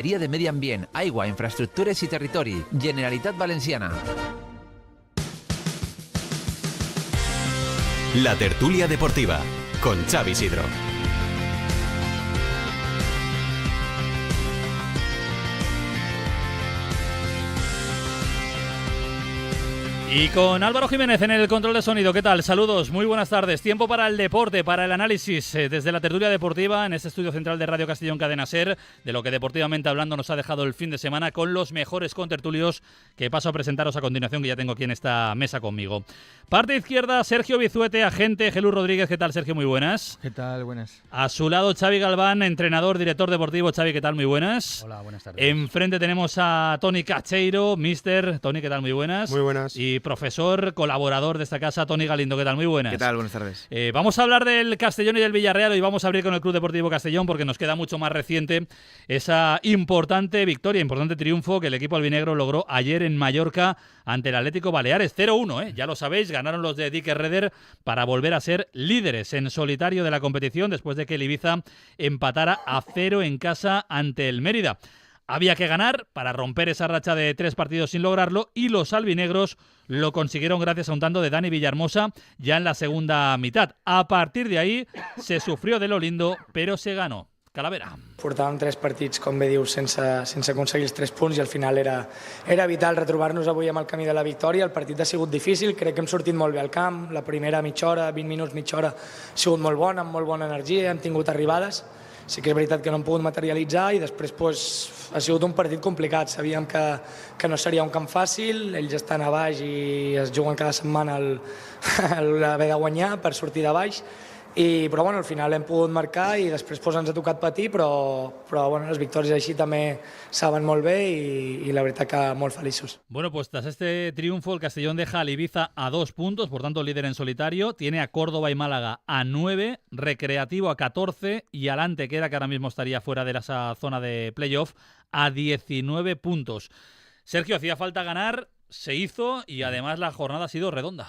de Medi Ambient, Aigua, Infraestructures i Territori, Generalitat Valenciana. La tertulia deportiva, con Xavi Sidro. Y con Álvaro Jiménez en el control de sonido. ¿Qué tal? Saludos, muy buenas tardes. Tiempo para el deporte, para el análisis desde la tertulia deportiva en este estudio central de Radio Castellón Cadena SER, de lo que deportivamente hablando nos ha dejado el fin de semana con los mejores contertulios que paso a presentaros a continuación, que ya tengo aquí en esta mesa conmigo. Parte izquierda, Sergio Bizuete, agente, Jesús Rodríguez. ¿Qué tal, Sergio? Muy buenas. ¿Qué tal? Buenas. A su lado, Xavi Galván, entrenador, director deportivo. Xavi, ¿qué tal? Muy buenas. Hola, buenas tardes. Enfrente tenemos a Toni Cacheiro, mister. Toni, ¿qué tal? Muy buenas. Muy buenas. Y profesor, colaborador de esta casa, Toni Galindo. ¿Qué tal? Muy buenas. ¿Qué tal? Buenas tardes. Vamos a hablar del Castellón y del Villarreal. Hoy vamos a abrir con el Club Deportivo Castellón porque nos queda mucho más reciente esa importante victoria, importante triunfo que el equipo albinegro logró ayer en Mallorca ante el Atlético Baleares. 0-1, ya lo sabéis, ganaron los de Dick Redder para volver a ser líderes en solitario de la competición después de que el Ibiza empatara a 0 en casa ante el Mérida. Había que ganar para romper esa racha de 3 partidos sin lograrlo y los albinegros lo consiguieron gracias a un tanto de Dani Villahermosa ya en la segunda mitad. A partir de ahí se sufrió de lo lindo, pero se ganó. Calavera. Portàvem 3 partits, com bé dius, sense aconseguir els 3 punts i al final era vital retrobar-nos avui amb el camí de la victòria. El partit ha sigut difícil, crec que hem sortit molt bé al camp. La primera mitja hora, 20 minuts, mitja hora, ha sigut molt bona, amb molt bona energia, hem tingut arribades. Sí que és veritat que no hem pogut materialitzar i després ha sigut un partit complicat. Sabíem que no seria un camp fàcil, ells estan a baix i es juguen cada setmana l'haver de guanyar per sortir de baix. Però bueno, al final hem pogut marcar i després ens ha tocat patir, però bueno, les victòries així també saben molt bé i la veritat que molt feliços. Bueno, pues tras este triunfo el Castellón deja al Ibiza a 2 puntos, por tanto líder en solitario, tiene a Córdoba y Málaga a 9, Recreativo a 14 y al Antequera, que ahora mismo estaría fuera de esa zona de playoff, a 19 puntos. Sergio, hacía falta ganar, se hizo y además la jornada ha sido redonda.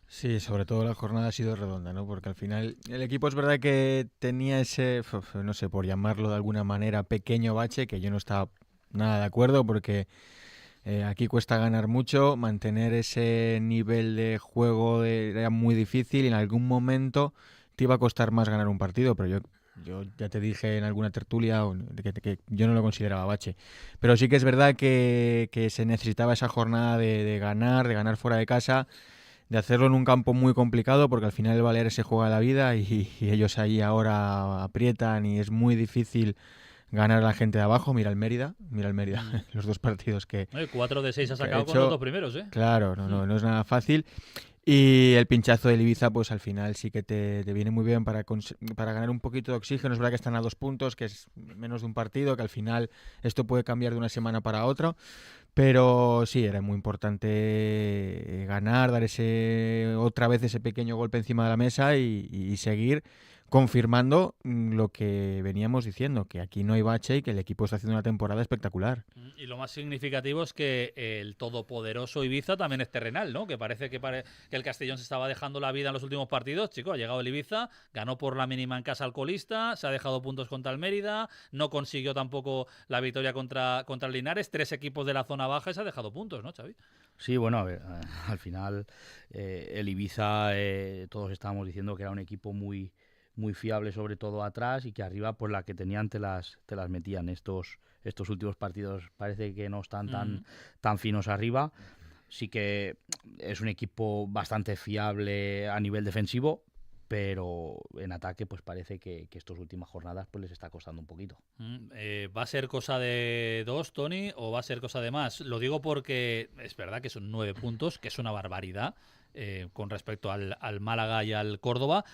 Sí, sobre todo la jornada ha sido redonda, ¿no? Porque al final el equipo es verdad que tenía ese, no sé, por llamarlo de alguna manera, pequeño bache, que yo no estaba nada de acuerdo porque aquí cuesta ganar mucho, mantener ese nivel de juego era muy difícil y en algún momento te iba a costar más ganar un partido, pero yo ya te dije en alguna tertulia que yo no lo consideraba bache. Pero sí que es verdad que se necesitaba esa jornada de ganar fuera de casa, de hacerlo en un campo muy complicado porque al final el Baleares se juega la vida y ellos ahí ahora aprietan y es muy difícil ganar a la gente de abajo. Mira el Mérida, los 2 partidos que 4 de 6 ha sacado con los 2 primeros, ¿eh? Claro, no es nada fácil. Y el pinchazo del Ibiza, pues al final sí que te viene muy bien para ganar un poquito de oxígeno. Es verdad que están a 2 puntos, que es menos de un partido, que al final esto puede cambiar de una semana para otra. Pero sí, era muy importante ganar, dar otra vez ese pequeño golpe encima de la mesa y seguir confirmando lo que veníamos diciendo, que aquí no hay bache y que el equipo está haciendo una temporada espectacular. Y lo más significativo es que el todopoderoso Ibiza también es terrenal, ¿no? Que parece que el Castellón se estaba dejando la vida en los últimos partidos. Chico, ha llegado el Ibiza, ganó por la mínima en casa al colista, se ha dejado puntos contra el Mérida, no consiguió tampoco la victoria contra el Linares, 3 equipos de la zona baja y se ha dejado puntos, ¿no, Xavi? Sí, bueno, a ver, al final el Ibiza, todos estábamos diciendo que era un equipo muy fiable, sobre todo atrás, y que arriba pues la que tenían te las metían. Estos últimos partidos parece que no están tan finos arriba. Sí que es un equipo bastante fiable a nivel defensivo, pero en ataque pues parece que estas últimas jornadas pues les está costando un poquito. ¿Va a ser cosa de 2, Toni, o va a ser cosa de más? Lo digo porque es verdad que son 9 puntos, que es una barbaridad con respecto al Málaga y al Córdoba.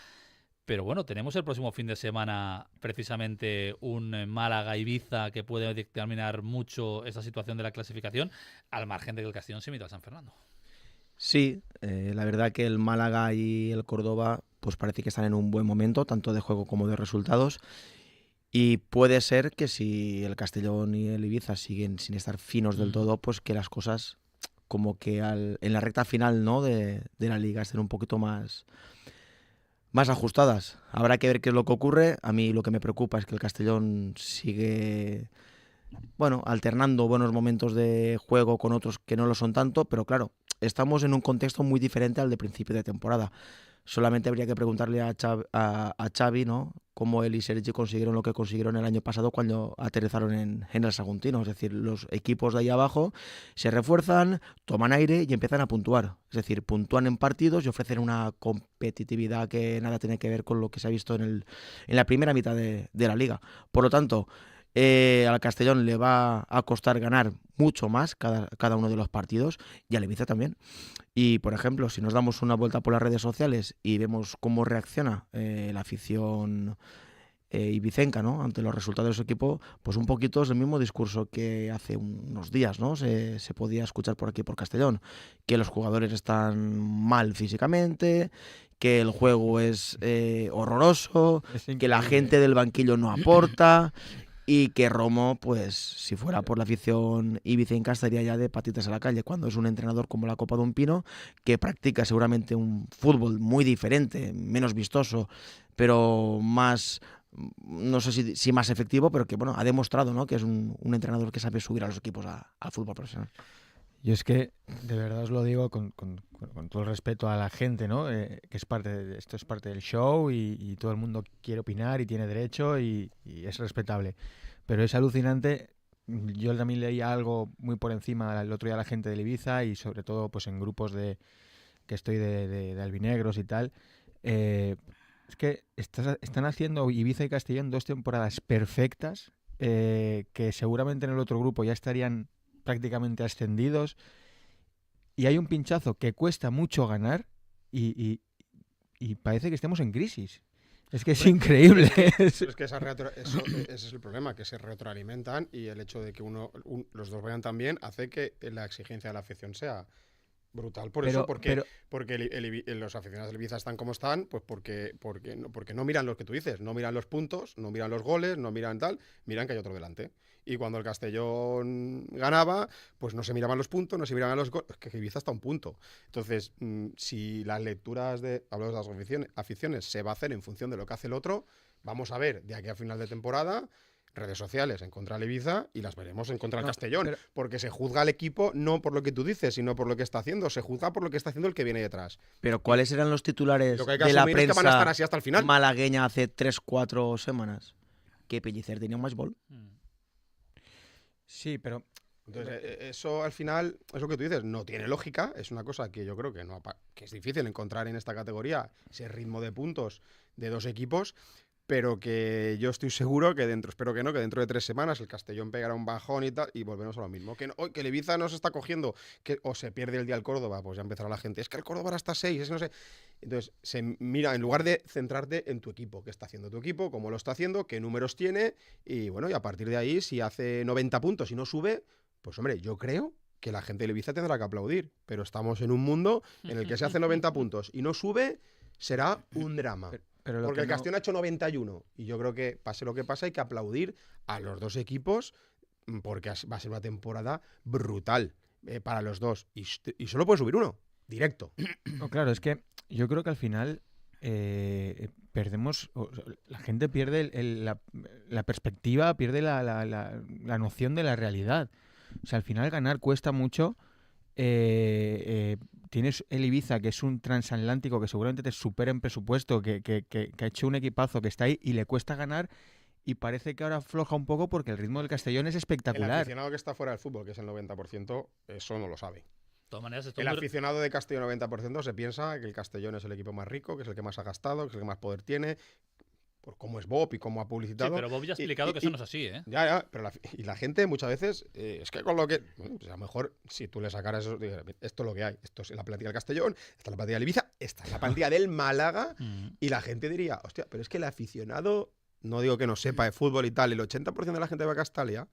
Pero bueno, tenemos el próximo fin de semana precisamente un Málaga-Ibiza que puede determinar mucho esta situación de la clasificación, al margen de que el Castellón se meta a San Fernando. Sí, la verdad que el Málaga y el Córdoba pues parece que están en un buen momento, tanto de juego como de resultados. Y puede ser que si el Castellón y el Ibiza siguen sin estar finos del todo, pues que las cosas como que en la recta final, ¿no?, de la liga estén un poquito más ajustadas. Habrá que ver qué es lo que ocurre. A mí lo que me preocupa es que el Castellón sigue bueno, alternando buenos momentos de juego con otros que no lo son tanto, pero claro, estamos en un contexto muy diferente al de principio de temporada. Solamente habría que preguntarle a Xavi, ¿no?, cómo él y Sergi consiguieron lo que consiguieron el año pasado cuando aterrizaron en el Saguntino. Es decir, los equipos de ahí abajo se refuerzan, toman aire y empiezan a puntuar. Es decir, puntúan en partidos y ofrecen una competitividad que nada tiene que ver con lo que se ha visto en la primera mitad de la liga. Por lo tanto, al Castellón le va a costar ganar mucho más cada uno de los partidos, y al Ibiza también. Y, por ejemplo, si nos damos una vuelta por las redes sociales y vemos cómo reacciona la afición ibicenca, ¿no?, ante los resultados de su equipo, pues un poquito es el mismo discurso que hace unos días, ¿no?, se podía escuchar por aquí, por Castellón, que los jugadores están mal físicamente, que el juego es horroroso, que la gente del banquillo no aporta, y que Romo, pues si fuera por la afición ibicenca, estaría ya de patitas a la calle, cuando es un entrenador como la Copa de un Pino, que practica seguramente un fútbol muy diferente, menos vistoso, pero más, no sé si más efectivo, pero que bueno, ha demostrado, ¿no?, que es un entrenador que sabe subir a los equipos al fútbol profesional. Yo es que, de verdad os lo digo con todo el respeto a la gente, ¿no?, que esto es parte del show y todo el mundo quiere opinar y tiene derecho y es respetable. Pero es alucinante. Yo también leí algo muy por encima el otro día a la gente de Ibiza, y sobre todo pues en grupos que estoy de albinegros y tal. Es que están haciendo Ibiza y Castellón 2 temporadas perfectas, que seguramente en el otro grupo ya estarían prácticamente ascendidos, y hay un pinchazo que cuesta mucho ganar y parece que estemos en crisis. Es que es increíble. Es que ese es el problema, que se retroalimentan, y el hecho de que los dos vayan tan bien hace que la exigencia de la afición sea brutal. Porque los aficionados del Ibiza están como están, pues porque no miran lo que tú dices, no miran los puntos, no miran los goles, no miran tal, miran que hay otro delante. Y cuando el Castellón ganaba, pues no se miraban los puntos, no se miraban los goles, que Ibiza está a un punto. Entonces, si las lecturas hablo de las aficiones se va a hacer en función de lo que hace el otro, vamos a ver de aquí a final de temporada redes sociales en contra del Ibiza, y las veremos en contra del Castellón, porque se juzga al equipo no por lo que tú dices, sino por lo que está haciendo. Se juzga por lo que está haciendo el que viene detrás. Pero ¿cuáles eran los titulares de la prensa es que van a estar así hasta el final malagueña hace 3-4 semanas? Que Pellicer tenía un más gol. Sí, pero entonces, eso al final, es lo que tú dices, no tiene lógica. Es una cosa que yo creo que es difícil encontrar en esta categoría, ese ritmo de puntos de dos equipos, pero que yo estoy seguro que espero que no, que dentro de 3 semanas el Castellón pegará un bajón y tal, y volvemos a lo mismo. Que el Ibiza no se está cogiendo, o se pierde el día el Córdoba, pues ya empezará la gente, es que el Córdoba ahora está 6, es que no sé. Entonces, se mira, en lugar de centrarte en tu equipo, qué está haciendo tu equipo, cómo lo está haciendo, qué números tiene, y bueno, y a partir de ahí, si hace 90 puntos y no sube, pues hombre, yo creo que la gente del Ibiza tendrá que aplaudir, pero estamos en un mundo en el que se hace 90 puntos y no sube, será un drama. Pero porque el Castellón ha hecho 91, y yo creo que pase lo que pase hay que aplaudir a los dos equipos, porque va a ser una temporada brutal para los dos, y solo puede subir uno, directo. No, claro, es que yo creo que al final perdemos, la gente pierde la perspectiva, pierde la noción de la realidad. O sea, al final ganar cuesta mucho. Tienes el Ibiza, que es un transatlántico que seguramente te supera en presupuesto, que ha hecho un equipazo que está ahí y le cuesta ganar, y parece que ahora afloja un poco porque el ritmo del Castellón es espectacular. El aficionado que está fuera del fútbol, que es el 90%, eso no lo sabe. De todas maneras, el aficionado de Castellón 90% se piensa que el Castellón es el equipo más rico, que es el que más ha gastado, que es el que más poder tiene, por cómo es Bob y cómo ha publicitado. Sí, pero Bob ya ha explicado que eso no es así, ¿eh? Ya, pero la gente muchas veces, es que con lo que... Bueno, pues a lo mejor, si tú le sacaras eso, esto es lo que hay, esto es la plantilla del Castellón, esta es la plantilla del Ibiza, esta es la plantilla del Málaga, y la gente diría, hostia, pero es que el aficionado, no digo que no sepa de fútbol y tal, el 80% de la gente de Castalia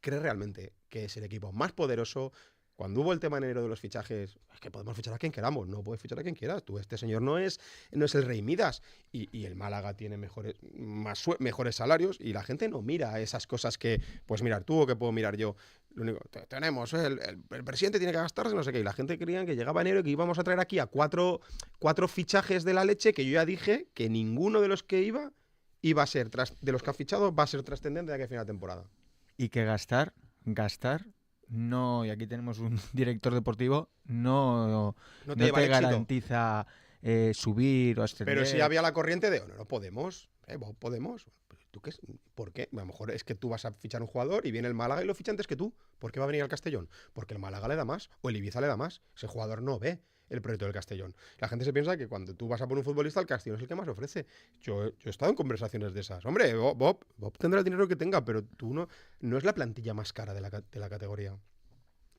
cree realmente que es el equipo más poderoso. Cuando hubo el tema en enero de los fichajes, es que podemos fichar a quien queramos, no puedes fichar a quien quieras. Este señor no es el Rey Midas, y el Málaga tiene mejores salarios, y la gente no mira esas cosas que, pues mirar tú o que puedo mirar yo. Lo único tenemos, el presidente tiene que gastarse no sé qué, y la gente creía que llegaba enero y que íbamos a traer aquí a cuatro fichajes de la leche, que yo ya dije que ninguno de los que iba a ser, de los que ha fichado, va a ser trascendente de aquí a final de temporada. y que gastar, no, y aquí tenemos un director deportivo, no te garantiza subir o ascender. Pero si había la corriente de, no podemos, podemos. ¿Tú qué? ¿Por qué? A lo mejor es que tú vas a fichar un jugador y viene el Málaga y lo ficha antes que tú. ¿Por qué va a venir al Castellón? Porque el Málaga le da más o el Ibiza le da más. Ese jugador no ve el proyecto del Castellón. La gente se piensa que cuando tú vas a por un futbolista, el Castellón es el que más ofrece. Yo he estado en conversaciones de esas. Hombre, Bob tendrá el dinero que tenga, pero tú no es la plantilla más cara de la categoría.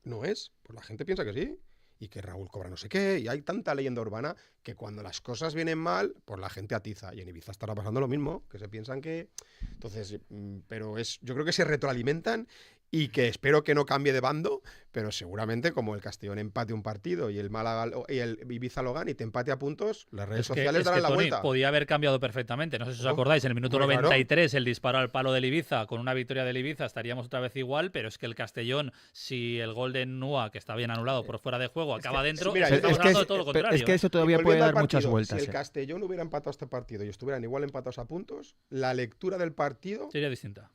No es. Pues la gente piensa que sí. Y que Raúl cobra no sé qué, y hay tanta leyenda urbana que cuando las cosas vienen mal, pues la gente atiza. Y en Ibiza estará pasando lo mismo, que se piensan que... Entonces, pero yo creo que se retroalimentan y que espero que no cambie de bando, pero seguramente como el Castellón empate un partido y el Málaga y el Ibiza lo gane y te empate a puntos, las redes sociales darán la Tony, vuelta. Podía haber cambiado perfectamente. No sé si os acordáis, en el minuto 93 el disparo al palo del Ibiza, con una victoria del Ibiza estaríamos otra vez igual, pero es que el Castellón, si el gol de Nua, que está bien anulado por fuera de juego, acaba dentro, estamos hablando de todo lo contrario. Es que eso todavía puede dar muchas vueltas. Si el Castellón hubiera empatado este partido y estuvieran igual empatados a puntos, la lectura del partido sería distinta.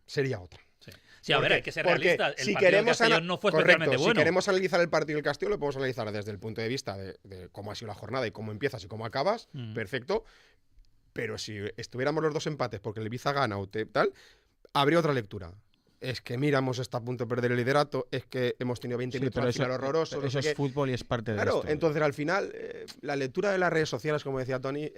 Sería otra. Sí, a ver, hay que ser realistas. El partido del Castellón no fue correcto, especialmente bueno. Si queremos analizar el partido del Castellón, lo podemos analizar desde el punto de vista de cómo ha sido la jornada y cómo empiezas y cómo acabas. Perfecto. Pero si estuviéramos los dos empates porque el Ibiza gana o tal, habría otra lectura. Es que hemos estado a punto de perder el liderato, es que hemos tenido 20 minutos al final horrorosos. Eso es fútbol y es parte de esto. Claro, entonces al final la lectura de las redes sociales, como decía Tony,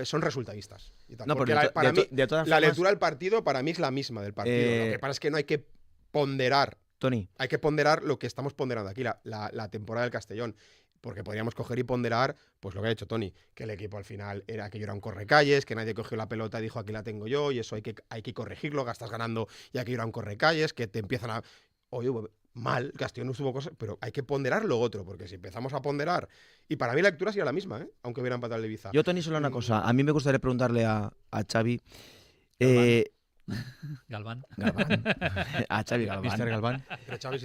son resultadistas. No, porque de todas formas, lectura del partido para mí es la misma del partido. Lo que pasa es que no hay que ponderar. Tony. Hay que ponderar lo que estamos ponderando aquí, la temporada del Castellón. Porque podríamos coger y ponderar, pues lo que ha hecho Tony, que el equipo al final era que yo era un correcalles, que nadie cogió la pelota y dijo aquí la tengo yo, y eso hay que corregirlo, estás ganando y aquí yo era un correcalles, que te empiezan a... Oye, mal, Castellón no estuvo cosas, pero hay que ponderar lo otro, porque si empezamos a ponderar... Y para mí la lectura sería la misma, aunque hubiera empatado el Ibiza. Yo, Tony, solo una cosa. A mí me gustaría preguntarle a Xavi... Galván. A Xavi Galván. Mr. Galván.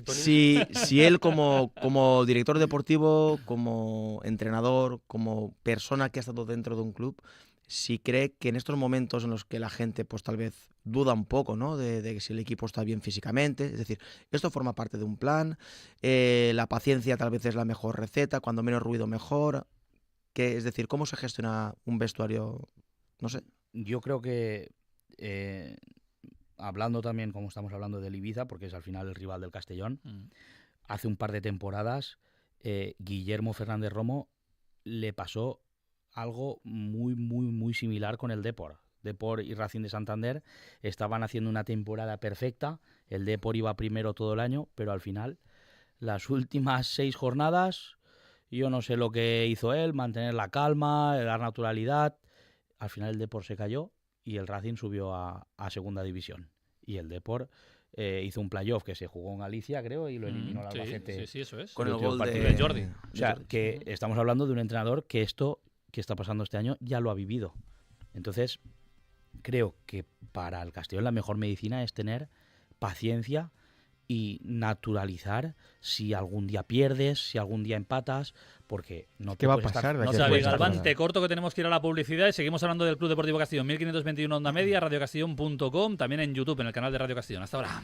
Si él como director deportivo, como entrenador, como persona que ha estado dentro de un club, si cree que en estos momentos en los que la gente pues tal vez duda un poco, ¿no? de si el equipo está bien físicamente, es decir, esto forma parte de un plan, la paciencia tal vez es la mejor receta, cuando menos ruido mejor, es decir, ¿cómo se gestiona un vestuario? No sé. Yo creo que hablando también, como estamos hablando del Ibiza, porque es al final el rival del Castellón, hace un par de temporadas Guillermo Fernández Romo le pasó algo muy, muy, muy similar con el Depor. Depor y Racing de Santander estaban haciendo una temporada perfecta, el Depor iba primero todo el año, pero al final, las últimas 6 jornadas, yo no sé lo que hizo él, mantener la calma, la naturalidad, al final el Depor se cayó y el Racing subió a segunda división. Y el Depor hizo un playoff que se jugó en Galicia, creo, y lo eliminó el Albacete. Sí, eso es. Con el gol de Jordi. O sea, que estamos hablando de un entrenador que esto que está pasando este año ya lo ha vivido. Entonces, creo que para el Castellón la mejor medicina es tener paciencia y naturalizar si algún día pierdes, si algún día empatas, porque no te ¿Qué va a puedes pasar? No sabes, Galván, te corto que tenemos que ir a la publicidad y seguimos hablando del Club Deportivo Castellón, 1521 Onda Media, radiocastellón.com, también en YouTube, en el canal de Radio Castellón. Hasta ahora.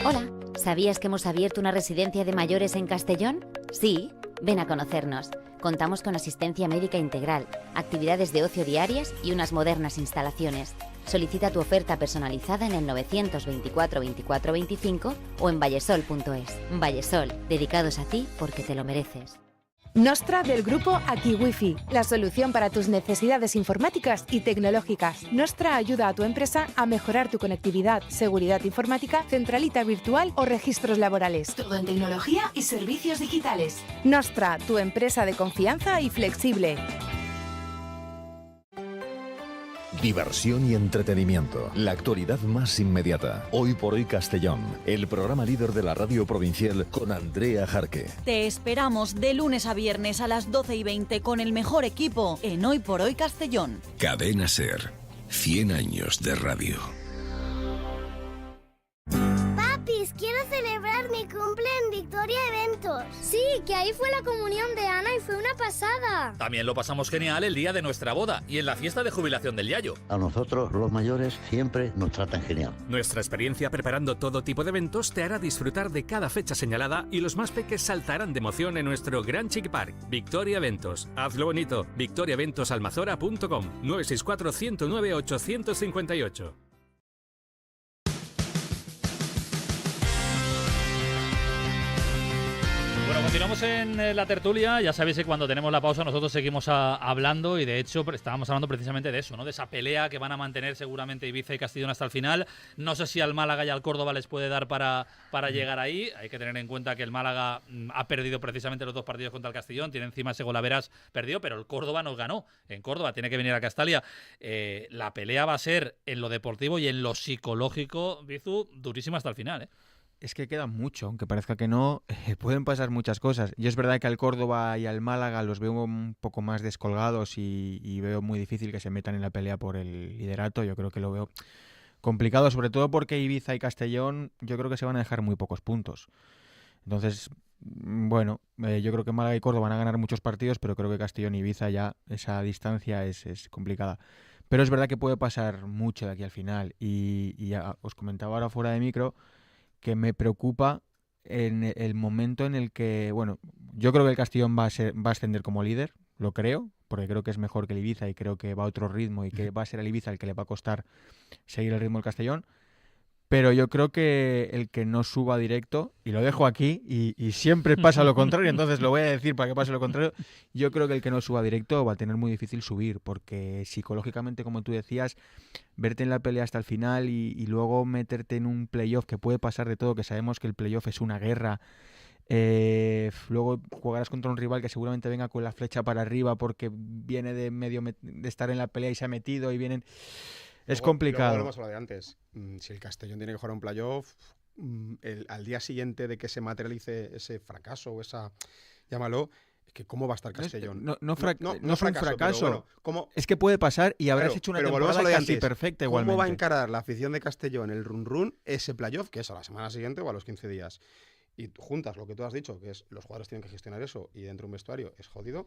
Hola, ¿sabías que hemos abierto una residencia de mayores en Castellón? Sí, ven a conocernos. Contamos con asistencia médica integral, actividades de ocio diarias y unas modernas instalaciones. Solicita tu oferta personalizada en el 924 24 25 o en vallesol.es. Vallesol, dedicados a ti porque te lo mereces. Nostra del grupo Aquí Wi-Fi, la solución para tus necesidades informáticas y tecnológicas. Nostra ayuda a tu empresa a mejorar tu conectividad, seguridad informática, centralita virtual o registros laborales. Todo en tecnología y servicios digitales. Nostra, tu empresa de confianza y flexible. Diversión y entretenimiento. La actualidad más inmediata. Hoy por hoy Castellón. El programa líder de la radio provincial con Andrea Jarque. Te esperamos de lunes a viernes a las 12:20 con el mejor equipo en Hoy por hoy Castellón. Cadena SER. 100 años de radio. Papis, quiero celebrar mi cumple en Victoria Eventos. Sí, que ahí fue la comunión de Ana y fue una pasada. También lo pasamos genial el día de nuestra boda y en la fiesta de jubilación del Yayo. A nosotros, los mayores, siempre nos tratan genial. Nuestra experiencia preparando todo tipo de eventos te hará disfrutar de cada fecha señalada y los más peques saltarán de emoción en nuestro Gran Chic Park. Victoria Eventos. Hazlo bonito. victoriaeventosalmazora.com 964 109 858. Bueno, continuamos en la tertulia. Ya sabéis que cuando tenemos la pausa nosotros seguimos hablando y de hecho estábamos hablando precisamente de eso, ¿no? De esa pelea que van a mantener seguramente Ibiza y Castellón hasta el final. No sé si al Málaga y al Córdoba les puede dar para llegar ahí. Hay que tener en cuenta que el Málaga ha perdido precisamente los 2 partidos contra el Castellón. Tiene encima ese Golaveras perdido, pero el Córdoba nos ganó. En Córdoba tiene que venir a Castalia. La pelea va a ser en lo deportivo y en lo psicológico, Bizu, durísima hasta el final, ¿eh? Es que queda mucho, aunque parezca que no, pueden pasar muchas cosas. Yo es verdad que al Córdoba y al Málaga los veo un poco más descolgados y veo muy difícil que se metan en la pelea por el liderato. Yo creo que lo veo complicado, sobre todo porque Ibiza y Castellón yo creo que se van a dejar muy pocos puntos. Entonces, bueno, yo creo que Málaga y Córdoba van a ganar muchos partidos, pero creo que Castellón y Ibiza ya esa distancia es complicada. Pero es verdad que puede pasar mucho de aquí al final. Y ya os comentaba ahora fuera de micro que me preocupa en el momento en el que, bueno, yo creo que el Castellón va a ascender como líder, lo creo, porque creo que es mejor que el Ibiza y creo que va a otro ritmo y que va a ser el Ibiza el que le va a costar seguir el ritmo del Castellón. Pero yo creo que el que no suba directo, y lo dejo aquí, y siempre pasa lo contrario, entonces lo voy a decir para que pase lo contrario, yo creo que el que no suba directo va a tener muy difícil subir, porque psicológicamente, como tú decías, verte en la pelea hasta el final y luego meterte en un playoff que puede pasar de todo, que sabemos que el playoff es una guerra. Luego jugarás contra un rival que seguramente venga con la flecha para arriba porque viene de estar en la pelea y se ha metido y vienen... Es complicado. Luego volvemos a lo de antes. Si el Castellón tiene que jugar un playoff, al día siguiente de que se materialice ese fracaso o esa... Llámalo... Es que ¿cómo va a estar Castellón? No fue un fracaso. Bueno, ¿cómo? Es que puede pasar y habrás hecho una temporada casi perfecta igualmente. ¿Cómo va a encarar la afición de Castellón, el run-run, ese playoff, que es a la semana siguiente o a los 15 días? Y juntas lo que tú has dicho, que es los jugadores tienen que gestionar eso y dentro de un vestuario es jodido,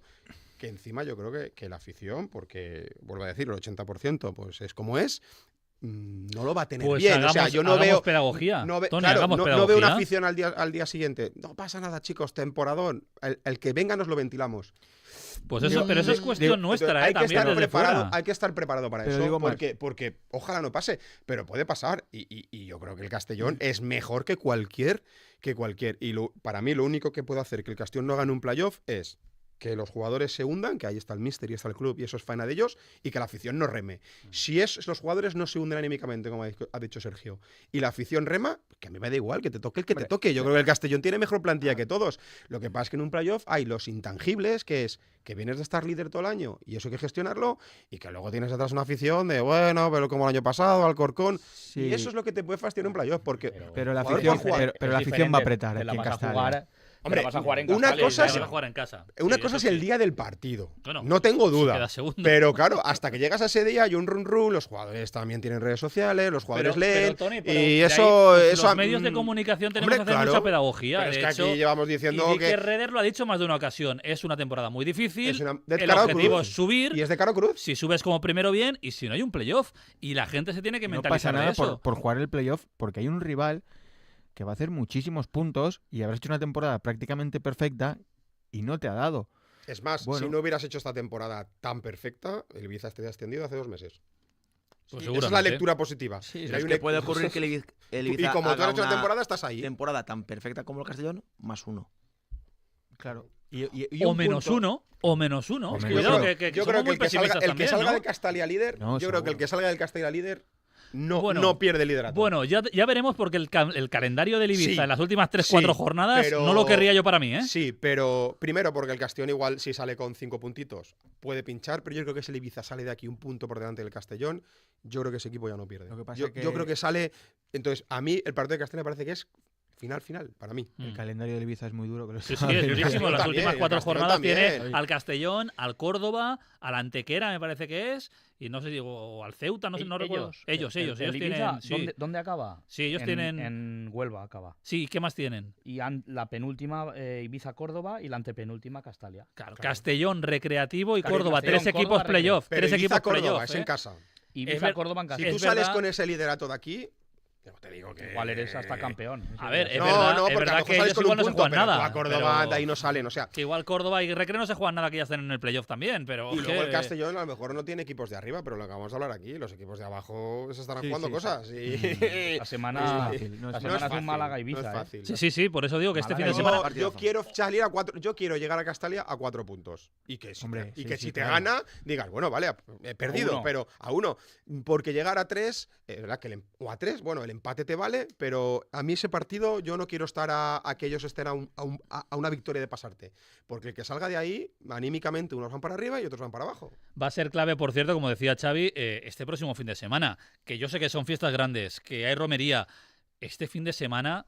que encima yo creo que la afición, porque, vuelvo a decir, el 80% pues es como es, no lo va a tener pues bien. Hagamos, o sea, yo no veo pedagogía. No, Tony, claro, hagamos no pedagogía. veo una afición al día siguiente. No pasa nada, chicos, temporadón. El que venga nos lo ventilamos. Pues eso, pero eso es cuestión nuestra, hay que también estar desde preparado, fuera. hay que estar preparado para Pero eso, digo, porque ojalá no pase, pero puede pasar. Y yo creo que el Castellón es mejor que cualquier. Y para mí lo único que puede hacer que el Castellón no gane un playoff es que los jugadores se hundan, que ahí está el míster y está el club y eso es faena de ellos, y que la afición no reme. Si los jugadores no se hunden anímicamente, como ha dicho Sergio, y la afición rema, que a mí me da igual, que te toque el que te toque. Yo creo que el Castellón tiene mejor plantilla que todos. Lo que pasa es que en un playoff hay los intangibles, que es que vienes de estar líder todo el año y eso hay que gestionarlo, y que luego tienes detrás una afición de, bueno, pero como el año pasado, Alcorcón, sí. Y eso es lo que te puede fastidiar en un playoff, porque... Pero la afición va a apretar aquí en Castalia. Hombre, vas a jugar en una cosa vas a jugar en casa. Una Sí, cosa eso es el sí. día del partido. Bueno, no tengo duda. queda segundo. Pero claro, hasta que llegas a ese día hay un run-run, los jugadores también tienen redes sociales, los jugadores leen. Tony, y de eso, ahí, eso. Los medios de comunicación tenemos hombre, que hacer claro, mucha pedagogía. Pero de es que hecho, aquí llevamos diciendo y que. Reder lo ha dicho más de una ocasión. Es una temporada muy difícil. Es de el cara objetivo cruz. es subir. Y es de cara cruz. Si subes como primero bien y si no hay un playoff. Y la gente se tiene que No mentalizar pasa de nada eso. por jugar el playoff, porque hay un rival que va a hacer muchísimos puntos y habrás hecho una temporada prácticamente perfecta y no te ha dado. Es más, si no hubieras hecho esta temporada tan perfecta, el Ibiza estaría ascendido hace 2 meses. Pues esa es la lectura positiva. Sí, es que puede ocurrir que el Ibiza y como tú haga has hecho una la temporada, estás ahí. Temporada tan perfecta como el Castellón, +1. Claro. O menos uno. Es que Cuidado, yo creo que el que salga de Castalia líder, No, yo creo que el que salga del Castalia líder no pierde liderato. Bueno, ya veremos porque el calendario del Ibiza Sí, en las últimas 3-4 jornadas pero- no lo querría yo para mí, ¿eh? Sí, pero primero porque el Castellón igual si sale con 5 puntitos puede pinchar, pero yo creo que si el Ibiza sale de aquí un punto por delante del Castellón, yo creo que ese equipo ya no pierde. Lo que pasa Yo creo que sale... Entonces, a mí el partido de Castellón me parece que es final, para mí. El calendario del Ibiza es muy duro. Que lo Sí, sabe. es durísimo. Las últimas 4 jornadas también. tiene al Castellón, al Córdoba, al Antequera, me parece que es, y no sé si o al Ceuta, no sé, no recuerdo. Ellos el tienen. Ibiza, Sí. ¿Dónde acaba? Sí, ellos tienen. En Huelva acaba. Sí, ¿qué más tienen? Y la penúltima Ibiza-Córdoba y la antepenúltima Castalia. Claro. Castellón, Recreativo y Claro, Córdoba. Castellón, 3 equipos Córdoba, playoff. Pero 3 Ibiza, equipos Córdoba, playoff. es en casa. Ibiza-Córdoba en casa. Si tú sales con ese liderato de aquí, te digo que... Igual eres hasta campeón. A ver, es no, verdad, no, es porque a verdad lo que mejor ellos sales con igual un no se punto, juegan pero nada. tú a Córdoba pero de ahí no salen, o sea... Que igual Córdoba y Recre no se juegan nada, que ya estén en el playoff también, pero... Y luego el Castellón a lo mejor no tiene equipos de arriba, pero lo acabamos de hablar aquí, los equipos de abajo se estarán jugando cosas. Y... La semana no es es un Málaga-Ibiza. No es fácil. Sí, por eso digo que este fin de semana... Yo quiero salir a 4, yo quiero llegar a Castalia a 4 puntos. Y que si te gana, digas, bueno, vale, he perdido, pero a 1. Porque llegar a 3, ¿verdad? O a 3, bueno, el empate te vale, pero a mí ese partido yo no quiero estar a que ellos estén a una victoria de pasarte. Porque el que salga de ahí, anímicamente, unos van para arriba y otros van para abajo. Va a ser clave, por cierto, como decía Xavi, este próximo fin de semana, que yo sé que son fiestas grandes, que hay romería. Este fin de semana,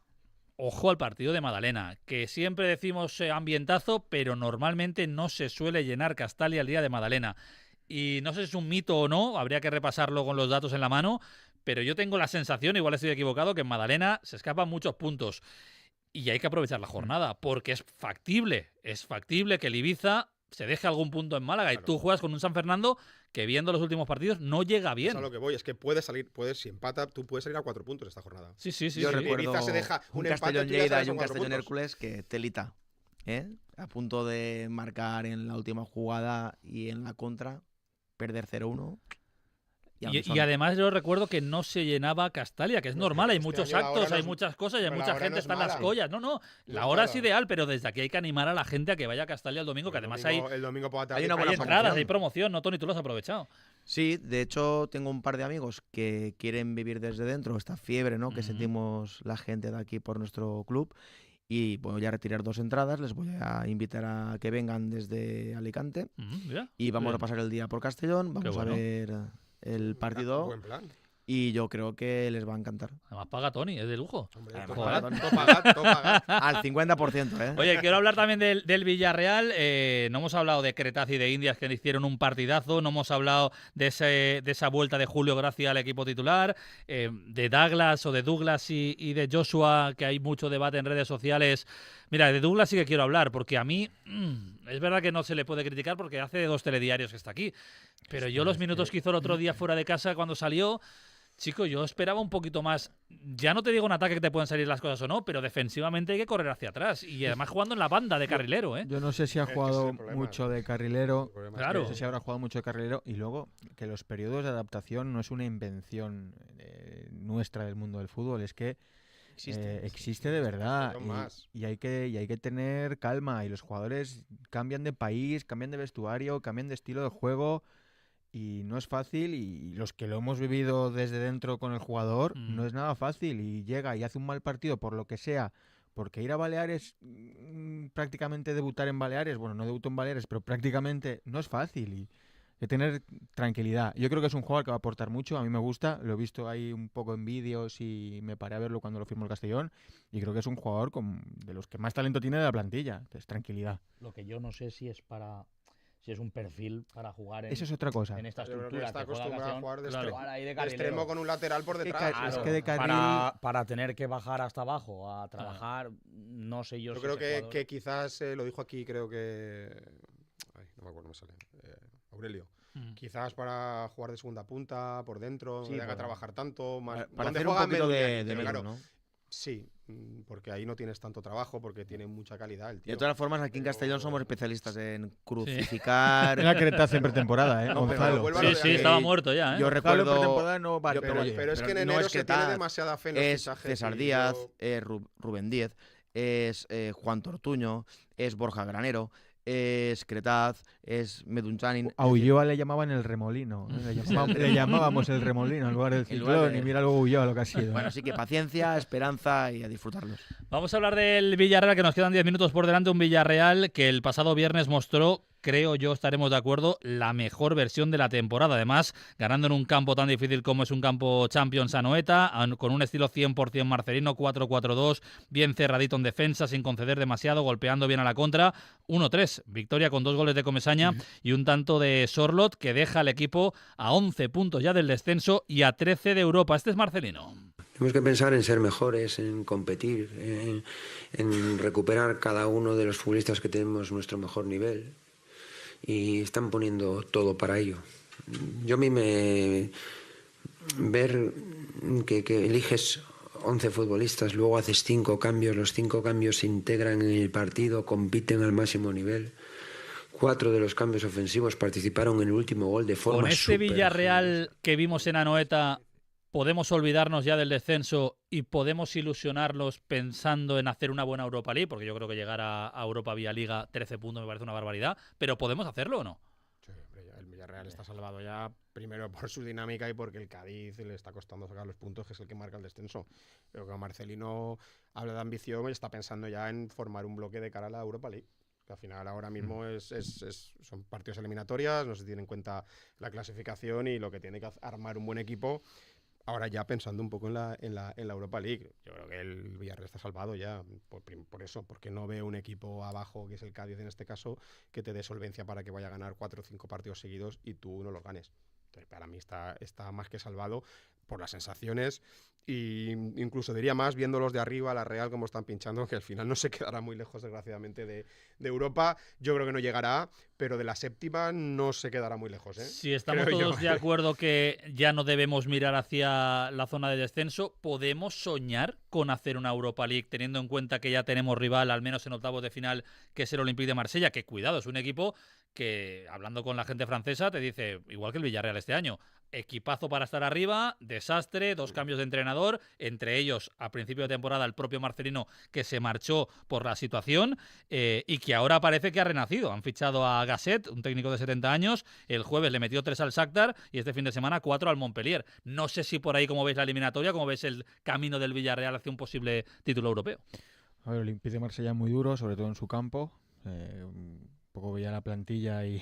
ojo al partido de Madalena, que siempre decimos ambientazo, pero normalmente no se suele llenar Castalia el día de Madalena. Y no sé si es un mito o no, habría que repasarlo con los datos en la mano, pero yo tengo la sensación, igual estoy equivocado, que en Madalena se escapan muchos puntos. Y hay que aprovechar la jornada, porque es factible que el Ibiza se deje algún punto en Málaga. Claro. Y tú juegas con un San Fernando que, viendo los últimos partidos, no llega bien. Es a lo que voy, es que si empata, tú puedes salir a 4 puntos esta jornada. Sí. Yo recuerdo Ibiza se deja un Castellón Lleida y un Castellón Hércules que telita, a punto de marcar en la última jugada y en la contra, perder 0-1. Y además yo recuerdo que no se llenaba Castalia, que es normal, hay muchos actos, hay muchas cosas y hay mucha gente, están las collas. No, la hora es ideal, pero desde aquí hay que animar a la gente a que vaya a Castalia el domingo, que además hay entradas, hay promoción, ¿no, Tony? Tú lo has aprovechado. Sí, de hecho tengo un par de amigos que quieren vivir desde dentro esta fiebre, ¿no? Que sentimos la gente de aquí por nuestro club. Y voy a retirar 2 entradas, les voy a invitar a que vengan desde Alicante y vamos a pasar el día por Castellón, vamos a ver el partido. Buen plan. Y yo creo que les va a encantar. Además paga Tony, es de lujo. Todo pagar. Al 50%, ¿eh? Oye, quiero hablar también del Villarreal. No hemos hablado de Cretaz y de Indias, que hicieron un partidazo. No hemos hablado de esa vuelta de Julio Gracia al equipo titular. De Douglas y de Joshua, que hay mucho debate en redes sociales. Mira, de Douglas sí que quiero hablar, porque a mí es verdad que no se le puede criticar porque hace 2 telediarios que está aquí. Pero yo los minutos que hizo el otro día fuera de casa cuando salió... Chico, yo esperaba un poquito más. Ya no te digo un ataque que te pueden salir las cosas o no, pero defensivamente hay que correr hacia atrás. Y además jugando en la banda de carrilero, ¿eh? Yo no sé si ha jugado mucho de carrilero. Claro. No sé si habrá jugado mucho de carrilero. Y luego, que los periodos de adaptación no es una invención nuestra del mundo del fútbol. Es que existe de verdad. Y hay que tener calma. Y los jugadores cambian de país, cambian de vestuario, cambian de estilo de juego. Y no es fácil, y los que lo hemos vivido desde dentro con el jugador, no es nada fácil, y llega y hace un mal partido por lo que sea, porque ir a Baleares, prácticamente debutar en Baleares, bueno, no debutó en Baleares, pero prácticamente no es fácil, y hay que tener tranquilidad. Yo creo que es un jugador que va a aportar mucho, a mí me gusta, lo he visto ahí un poco en vídeos y me paré a verlo cuando lo firmó el Castellón, y creo que es un jugador de los que más talento tiene de la plantilla, entonces tranquilidad. Lo que yo no sé si es un perfil para jugar eso es otra cosa. En esta estructura. Está acostumbrado a jugar de extremo, extremo con un lateral por detrás. Es que de carril... para tener que bajar hasta abajo a trabajar, no sé yo. Yo creo que quizás lo dijo aquí, creo que... Ay, no me acuerdo, me sale. Aurelio. Quizás para jugar de segunda punta, por dentro, no tenga que trabajar tanto. Más, para hacer un poquito de medio, claro, ¿no? Sí, porque ahí no tienes tanto trabajo, porque tiene mucha calidad el tío. De todas formas, aquí en Castellón somos especialistas en crucificar. Era Cretaz en pretemporada, ¿eh? No, sí, estaba muerto ya, ¿eh? Yo recuerdo. Pretemporada no vale, pero es que en enero se tiene demasiada fe en los fichajes. Es César Díaz, es Rubén Díez, es Juan Tortuño, es Borja Granero, es Cretaz, es Medunchanin. A Ulloa le llamaban el remolino. Le llamábamos el remolino en lugar del ciclón, y mira luego Ulloa lo que ha sido. Bueno, así que paciencia, esperanza y a disfrutarlos. Vamos a hablar del Villarreal, que nos quedan 10 minutos por delante. Un Villarreal que el pasado viernes mostró creo yo estaremos de acuerdo, la mejor versión de la temporada. Además, ganando en un campo tan difícil como es un campo Champions Anoeta, con un estilo 100% marcelino, 4-4-2, bien cerradito en defensa, sin conceder demasiado, golpeando bien a la contra. 1-3, victoria con 2 goles de Comesaña y un tanto de Sorloth, que deja al equipo a 11 puntos ya del descenso y a 13 de Europa. Este es Marcelino. Tenemos que pensar en ser mejores, en competir, en recuperar cada uno de los futbolistas que tenemos nuestro mejor nivel, y están poniendo todo para ello. Yo a mí ver que eliges 11 futbolistas, luego haces 5 cambios, los 5 cambios se integran en el partido, compiten al máximo nivel. 4 de los cambios ofensivos participaron en el último gol de forma Con este Villarreal que vimos en Anoeta, ¿podemos olvidarnos ya del descenso y podemos ilusionarlos pensando en hacer una buena Europa League? Porque yo creo que llegar a Europa vía Liga, 13 puntos, me parece una barbaridad. ¿Pero podemos hacerlo o no? Sí, hombre, el Villarreal está salvado ya, primero por su dinámica y porque el Cádiz le está costando sacar los puntos, que es el que marca el descenso. Pero que Marcelino habla de ambición y está pensando ya en formar un bloque de cara a la Europa League. Que al final ahora mismo son partidos eliminatorias, no se tiene en cuenta la clasificación y lo que tiene que armar un buen equipo. Ahora ya pensando un poco en la Europa League. Yo creo que el Villarreal está salvado ya por eso, porque no veo un equipo abajo, que es el Cádiz en este caso, que te dé solvencia para que vaya a ganar 4 o 5 partidos seguidos y tú no los ganes. Entonces, para mí está más que salvado por las sensaciones, y incluso diría más, viéndolos de arriba, la Real, como están pinchando, que al final no se quedará muy lejos, desgraciadamente, de Europa. Yo creo que no llegará, pero de la séptima no se quedará muy lejos, ¿eh? Si estamos todos de acuerdo que ya no debemos mirar hacia la zona de descenso, ¿podemos soñar con hacer una Europa League, teniendo en cuenta que ya tenemos rival, al menos en octavos de final, que es el Olympique de Marsella? Que cuidado, es un equipo que, hablando con la gente francesa, te dice, igual que el Villarreal este año, equipazo para estar arriba, desastre, 2 cambios de entrenador, entre ellos a principio de temporada el propio Marcelino, que se marchó por la situación, y que ahora parece que ha renacido. Han fichado a Gasset, un técnico de 70 años, el jueves le metió 3 al Shakhtar y este fin de semana 4 al Montpellier. No sé si por ahí, como veis la eliminatoria, como veis el camino del Villarreal hacia un posible título europeo. A ver, el Olympique de Marsella muy duro, sobre todo en su campo. Un poco veía la plantilla y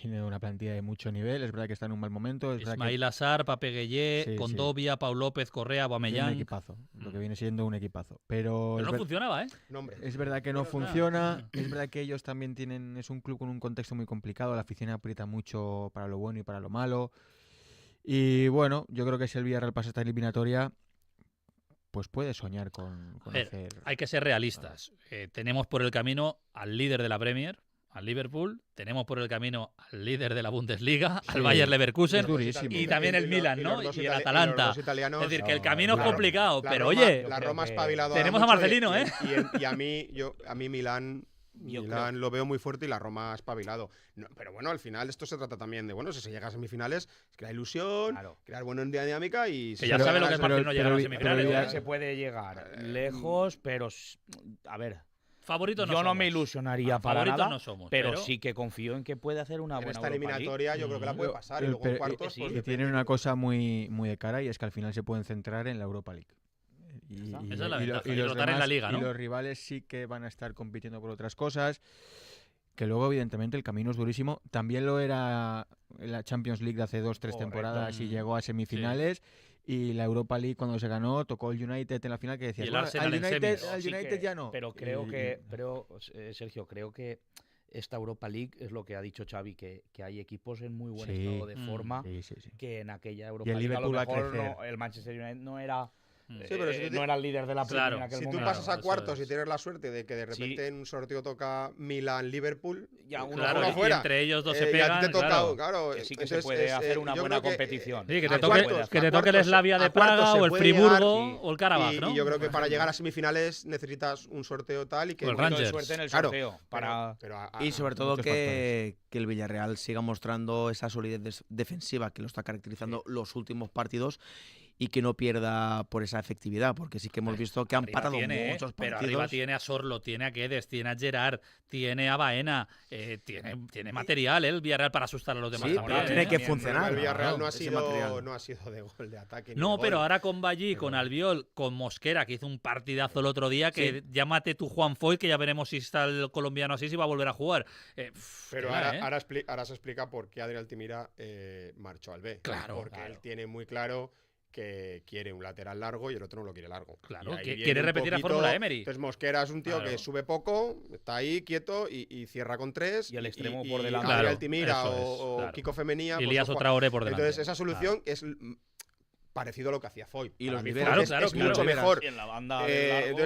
tiene una plantilla de mucho nivel. Es verdad que está en un mal momento. Ismail Assar, Pape Gueye, Condovia, Pau López, Correa, Aubameyang. Un equipazo, lo que viene siendo un equipazo. Pero no funcionaba, ¿eh? No, es verdad que no funciona. Es verdad que ellos también es un club con un contexto muy complicado. La afición aprieta mucho para lo bueno y para lo malo. Y bueno, yo creo que si el Villarreal pasa esta eliminatoria, pues puede soñar con hacer... Hay que ser realistas. Tenemos por el camino al líder de la Premier, al Liverpool, tenemos por el camino al líder de la Bundesliga, al Bayer Leverkusen, y también el Milan, ¿no? Y el Atalanta. Es decir, que el camino es complicado, pero oye, la Roma ha espabilado. Tenemos a Marcelino, ¿eh? Y a mí Milán lo veo muy fuerte y la Roma ha espabilado. No, pero bueno, al final esto se trata también de, bueno, si se llega a semifinales, crear ilusión, crear buena dinámica y... Que ya sabe lo que es Marcelino llegar a semifinales. Se puede llegar lejos, pero a ver... Favorito no yo somos. No me ilusionaría para nada, no somos, pero sí que confío en que puede hacer una buena esta eliminatoria. Yo creo que la puede pasar y luego en cuartos... Y tienen una cosa muy, muy de cara, y es que al final se pueden centrar en la Europa League. Esa es la ventaja, y rotar en la Liga, ¿no? Y los rivales sí que van a estar compitiendo por otras cosas, que luego evidentemente el camino es durísimo. También lo era la Champions League de hace 2-3 temporadas y llegó a semifinales. Sí. Y la Europa League, cuando se ganó, tocó el United en la final, que decías, bueno, al United ya no. Pero Sergio, creo que esta Europa League es lo que ha dicho Xavi, que hay equipos en muy buen estado de forma, que en aquella Europa League a lo mejor el Manchester United no era... pero no era el líder de la Premier en aquel momento. Si tú pasas a cuartos y tienes la suerte de que de repente en un sorteo toca Milan-Liverpool, ya uno fuera, y entre ellos dos se pegan, te toca, claro, que sí que se puede hacer una buena competición. Sí, que te toque el Slavia de Praga o el Friburgo o el Karabakh, ¿no? Y yo creo que para llegar a semifinales necesitas un sorteo tal y que... el Rangers. Suerte en el sorteo. Y sobre todo que el Villarreal siga mostrando esa solidez defensiva que lo está caracterizando los últimos partidos, y que no pierda por esa efectividad, porque sí que hemos visto que han parado muchos partidos. Pero arriba tiene a Sorlo, tiene a Guedes, tiene a Gerard, tiene a Baena, tiene material el Villarreal para asustar a los demás. Sí, pero tiene que funcionar. El Villarreal no ha sido de gol de ataque. No, pero ahora con Ballí, con Albiol, con Mosquera, que hizo un partidazo el otro día, que llámate tú Juan Foy, que ya veremos si está el colombiano así, si va a volver a jugar. Pero ahora se explica por qué Adrián Altimira marchó al B. Claro, porque él tiene muy claro que quiere un lateral largo y el otro no lo quiere largo. Claro, que quiere repetir la fórmula Emery. Entonces Mosquera es un tío que sube poco, está ahí quieto y cierra con 3. Y el extremo por delante. Adrián Altimira o Kiko Femenía. Y Elías Traoré por delante. Entonces esa solución es parecido a lo que hacía Foy. Y los liberales es mucho mejor. Y en la banda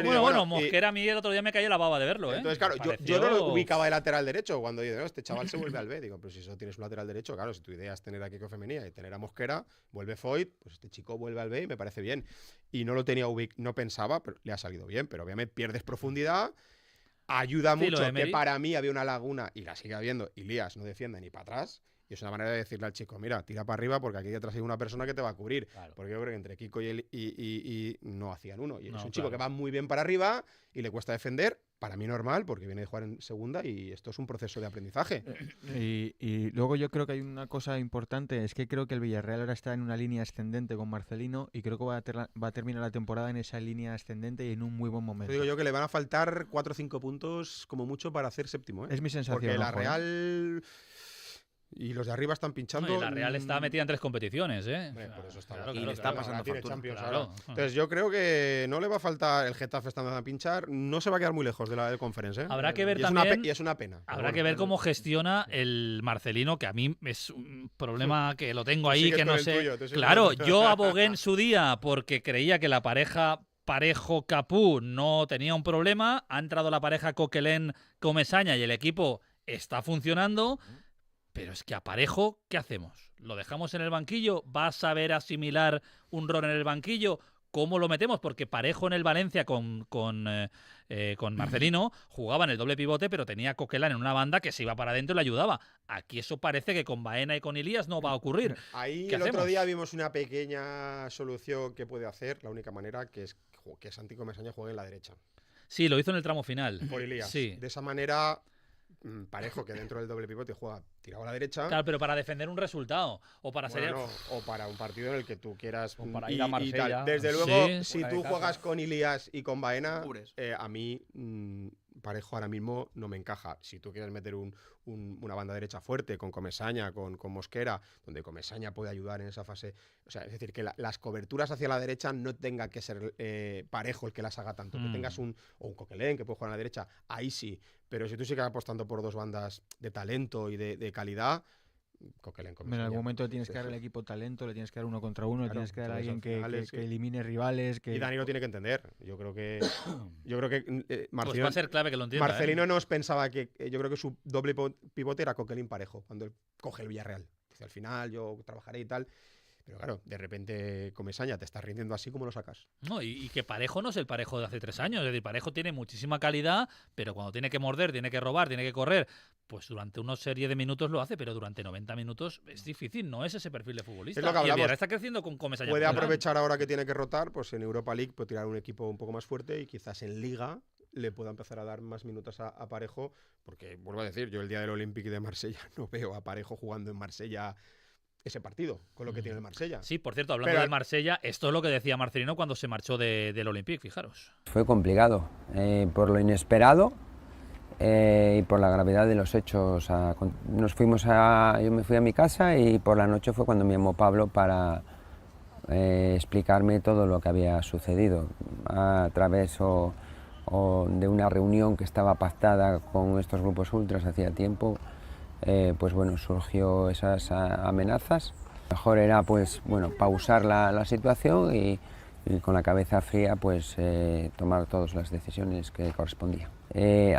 bueno, Mosquera a mí el otro día me cayó la baba de verlo. Entonces, claro, yo no lo ubicaba de lateral derecho cuando digo, este chaval se vuelve al B. Digo, pero si solo tienes un lateral derecho, claro, si tu idea es tener a Kiko Femenía y tener a Mosquera, vuelve Foy, pues este chico vuelve al B y me parece bien. Y no lo tenía no pensaba, pero le ha salido bien. Pero obviamente pierdes profundidad. Ayuda mucho que para mí había una laguna y la sigue habiendo. Elías no defiende ni para atrás. Y es una manera de decirle al chico, mira, tira para arriba porque aquí detrás hay una persona que te va a cubrir. Claro. Porque yo creo que entre Kiko y no hacían uno. Y es un chico que va muy bien para arriba y le cuesta defender. Para mí normal, porque viene de jugar en segunda y esto es un proceso de aprendizaje. Y luego yo creo que hay una cosa importante, es que creo que el Villarreal ahora está en una línea ascendente con Marcelino y creo que va a terminar la temporada en esa línea ascendente y en un muy buen momento. Digo yo que le van a faltar 4 o 5 puntos como mucho para hacer séptimo. Es mi sensación. Porque la Real... Y los de arriba están pinchando. No, y la Real está metida en 3 competiciones, por eso está. Claro, y le está pasando factura. Claro. Entonces yo creo que no le va a faltar el Getafe estando a pinchar. No se va a quedar muy lejos de la del Conference. Habrá que ver y es una pena. Habrá que ver cómo gestiona el Marcelino, que a mí es un problema que lo tengo ahí, que no sé. Claro, yo abogué en su día porque creía que la pareja Parejo-Capú no tenía un problema. Ha entrado la pareja Coquelin-Comesaña y el equipo está funcionando. Pero es que a Parejo, ¿qué hacemos? ¿Lo dejamos en el banquillo? ¿Va a saber asimilar un rol en el banquillo? ¿Cómo lo metemos? Porque Parejo en el Valencia con Marcelino jugaba en el doble pivote, pero tenía a Coquelin en una banda que se iba para adentro y le ayudaba. Aquí eso parece que con Baena y con Elías no va a ocurrir. Ahí el otro día vimos una pequeña solución que puede hacer, la única manera, que es que Santi Comesaña juegue en la derecha. Sí, lo hizo en el tramo final. Por Elías. Sí. De esa manera... Parejo, que dentro del doble pivote juega tirado a la derecha. Claro, pero para defender un resultado o para o para un partido en el que tú quieras o para ir a Marsella. Desde luego, si tú juegas con Elías y con Baena, a mí Parejo ahora mismo no me encaja. Si tú quieres meter una banda derecha fuerte con Comesaña, con Mosquera, donde Comesaña puede ayudar en esa fase, o sea, es decir, que las coberturas hacia la derecha no tenga que ser Parejo el que las haga tanto, que tengas un Coquelin que puede jugar a la derecha, ahí sí. Pero si tú sigues apostando por 2 bandas de talento y de calidad, Coquelin, en algún momento tienes que dar al equipo talento, le tienes que dar 1 contra 1, le tienes que dar a alguien que elimine rivales. Y Dani lo tiene que entender. Yo creo que Marcelino, pues va a ser clave que lo entienda. Marcelino nos pensaba que yo creo que su doble pivote era Coquelin Parejo cuando él coge el Villarreal. Dice, al final yo trabajaré y tal. Pero claro, de repente Comesaña te está rindiendo así, como lo sacas. No, y que Parejo no es el Parejo de hace 3 años. Es decir, Parejo tiene muchísima calidad, pero cuando tiene que morder, tiene que robar, tiene que correr, pues durante una serie de minutos lo hace, pero durante 90 minutos es difícil, no es ese perfil de futbolista. Es lo que hablamos. Y está creciendo con Comesaña. Puede aprovechar ahora que tiene que rotar, pues en Europa League puede tirar un equipo un poco más fuerte y quizás en Liga le pueda empezar a dar más minutos a Parejo, porque vuelvo a decir, yo el día del Olympique de Marsella no veo a Parejo jugando en Marsella ese partido, con lo que tiene el Marsella. Sí, por cierto, hablando del Marsella, esto es lo que decía Marcelino cuando se marchó del Olympique, fijaros. Fue complicado, por lo inesperado y por la gravedad de los hechos. Yo me fui a mi casa y por la noche fue cuando me llamó Pablo para explicarme todo lo que había sucedido a través de una reunión que estaba pactada con estos grupos ultras hacía tiempo. Pues bueno, surgió esas amenazas. Mejor era pues bueno, pausar la situación y con la cabeza fría pues tomar todas las decisiones que correspondían.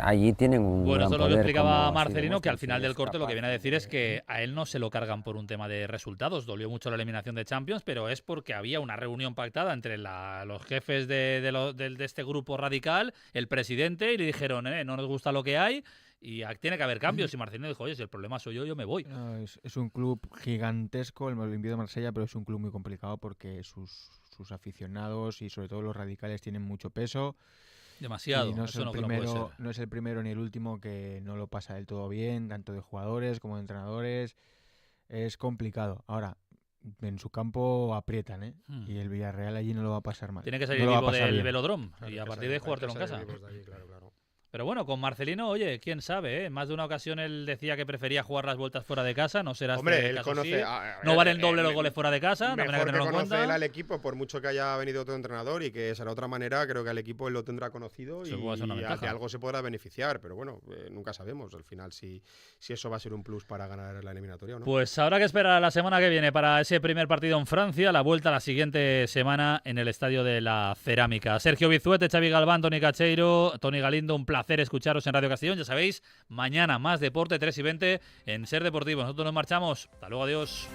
Allí tienen un bueno, gran eso poder, lo explicaba como Marcelino, que al final del corte lo que viene a decir es que a él no se lo cargan por un tema de resultados. Dolió mucho la eliminación de Champions, pero es porque había una reunión pactada entre los jefes de este grupo radical, el presidente, y le dijeron, no nos gusta lo que hay, y tiene que haber cambios. Y Marcelino dijo, oye, si el problema soy yo me voy. No, es un club gigantesco, el Olympique de Marsella, pero es un club muy complicado porque sus aficionados y sobre todo los radicales tienen mucho peso. Demasiado. Y no es, eso el no primero, puede ser. no es el primero ni el último que no lo pasa del todo bien, tanto de jugadores como de entrenadores. Es complicado. Ahora, en su campo aprietan, ¿eh? Y el Villarreal allí no lo va a pasar mal. Tiene que salir vivo del Velodrome y a partir de ahí jugártelo en casa. Pero bueno, con Marcelino, oye, quién sabe, ¿eh? En más de una ocasión él decía que prefería jugar las vueltas fuera de casa, no será Hombre, él caso conoce, así. No vale el doble los goles fuera de casa, también hay que Mejor tenerlo que en conoce cuenta. él al equipo, por mucho que haya venido otro entrenador y que será otra manera, creo que al equipo él lo tendrá conocido y de algo se podrá beneficiar, pero bueno, nunca sabemos al final si eso va a ser un plus para ganar la eliminatoria o no. Pues habrá que esperar a la semana que viene para ese primer partido en Francia, la vuelta la siguiente semana en el Estadio de la Cerámica. Sergio Bizuete, Xavi Galván, Toni Cacheiro, Toni Galindo, un placer escucharos en Radio Castellón, ya sabéis, mañana más deporte, 3:20 en Ser Deportivo. Nosotros nos marchamos, hasta luego, adiós.